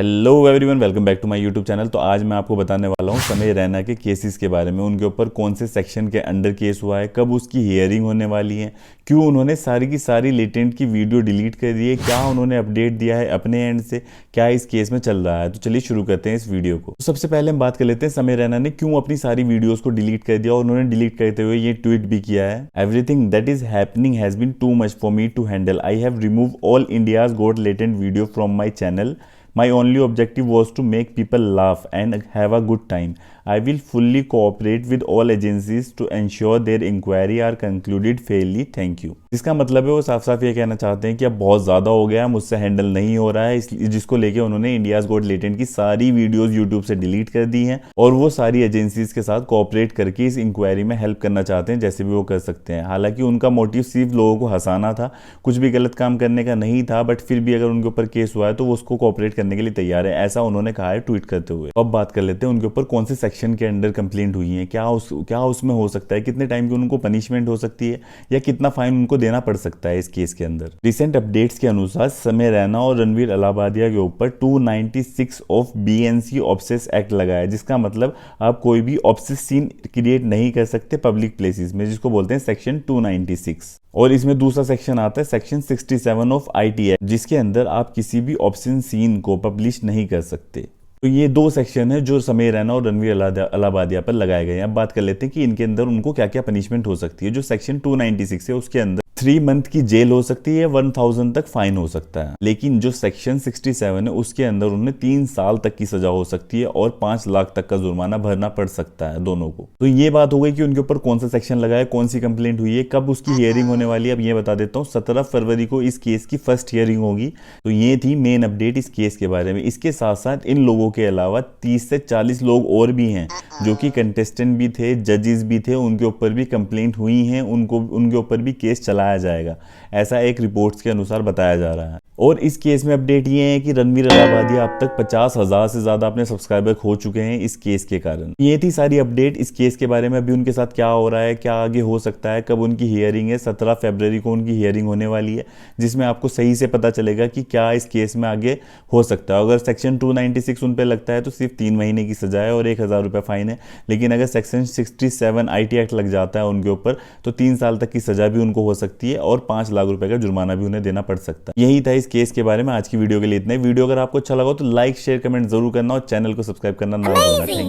Hello everyone, welcome back to my YouTube channel. तो आज मैं आपको बताने वाला हूँ समय रैना के केसेस के बारे में। उनके ऊपर कौन से सेक्शन के अंडर केस हुआ है, कब उसकी हियरिंग होने वाली है, क्यों उन्होंने सारी की सारी लेटेंट की वीडियो डिलीट कर दी है, क्या उन्होंने अपडेट दिया है अपने एंड से, क्या इस केस में चल रहा है। तो चलिए शुरू करते हैं इस वीडियो को। तो सबसे पहले हम बात कर लेते हैं समय रैना ने क्यों अपनी सारी वीडियोज को डिलीट कर दिया। और उन्होंने डिलीट करते हुए ये ट्वीट भी किया है, everything that is happening has been too much for me to handle. I have remove all India's Got Latent video from my channel. My only objective was to make people laugh and have a good time. I will fully cooperate with all agencies to ensure their inquiry are concluded fairly. Thank you. इसका मतलब है वो साफ साफ ये कहना चाहते हैं कि अब बहुत ज़्यादा हो गया, मुझसे हैंडल नहीं हो रहा है, इसलिए जिसको लेके उन्होंने इंडियाज गॉट लेटेंट की सारी वीडियोस यूट्यूब से डिलीट कर दी हैं और वो सारी एजेंसीज के साथ कोऑपरेट करके इस इंक्वायरी में हेल्प करना चाहते हैं जैसे भी वो कर सकते हैं। हालांकि उनका मोटिव सिर्फ लोगों को हंसाना था, कुछ भी गलत काम करने का नहीं था, बट फिर भी अगर उनके ऊपर केस हुआ है तो वो उसको कोऑपरेट करने के लिए तैयार है, ऐसा उन्होंने कहा है ट्वीट करते हुए। अब बात कर लेते हैं उनके ऊपर कौन से सेक्शन के अंडर कंप्लेंट हुई है, क्या उसमें हो सकता है, कितने टाइम की उनको पनिशमेंट हो सकती है या कितना फाइन उनको देना पड़ सकता है इस केस के अंदर। रिसेंट अपडेट्स के अनुसार समय रैना और रणवीर अलाहाबादिया के ऊपर 296 ऑफ बीएनसी ऑब्सेस एक्ट लगा है, जिसका मतलब आप कोई भी ऑब्सेस सीन क्रिएट नहीं कर सकते पब्लिक प्लेसेस में, जिसको बोलते हैं सेक्शन 296। और इसमें दूसरा सेक्शन आता है सेक्शन 67 ऑफ आईटी एक्ट, जिसके अंदर आप किसी भी ऑब्सेन सीन को पब्लिश नहीं कर सकते। तो ये दो सेक्शन है जो समय रैना और रणवीर अलाहाबादिया पर लगाए गए हैं। अब बात कर लेते हैं कि इनके अंदर उनको क्या क्या पनिशमेंट हो सकती है। जो सेक्शन 296 है उसके अंदर 3 मंथ की जेल हो सकती है, 1000 तक फाइन हो सकता है। लेकिन जो सेक्शन 67 है उसके अंदर उन्हें 3 साल तक की सजा हो सकती है और 5 लाख तक का जुर्माना भरना पड़ सकता है दोनों को। तो ये बात हो गई कि उनके ऊपर कौन सा सेक्शन लगा है, कौन सी कंप्लेंट हुई है, कब उसकी हियरिंग होने वाली है। अब ये बता देता हूँ, 17 फरवरी को इस केस की फर्स्ट हियरिंग होगी। तो ये थी मेन अपडेट इस केस के बारे में। इसके साथ साथ इन लोगों के अलावा 30 से 40 लोग और भी हैं जो कि कंटेस्टेंट भी थे, जजेस भी थे, उनके ऊपर भी कंप्लेंट हुई हैं, उनके ऊपर भी केस चलाया जाएगा, ऐसा एक रिपोर्ट्स के अनुसार बताया जा रहा है। और इस केस में अपडेट ये है कि रणवीर अलाहाबादिया अब तक 50,000 से ज्यादा अपने सब्सक्राइबर खो चुके हैं इस केस के कारण। ये थी सारी अपडेट इस केस के बारे में। अभी उनके साथ क्या हो रहा है, क्या आगे हो सकता है, कब उनकी हियरिंग है। 17 फरवरी को उनकी हियरिंग होने वाली है, जिसमें आपको सही से पता चलेगा कि क्या इस केस में आगे हो सकता है। अगर सेक्शन 296 उन पर लगता है तो सिर्फ 3 महीने की सजा है और 1000 रुपये फाइन है। लेकिन अगर सेक्शन 67 आईटी एक्ट लग जाता है उनके ऊपर तो 3 साल तक की सजा भी उनको हो सकती है और 5 लाख रुपए का जुर्माना भी उन्हें देना पड़ सकता है। यही था इस केस के बारे में। आज की वीडियो के लिए इतना ही। वीडियो अगर आपको अच्छा लगा तो लाइक शेयर कमेंट जरूर करना और चैनल को सब्सक्राइब करना ना भूलना। Thank you.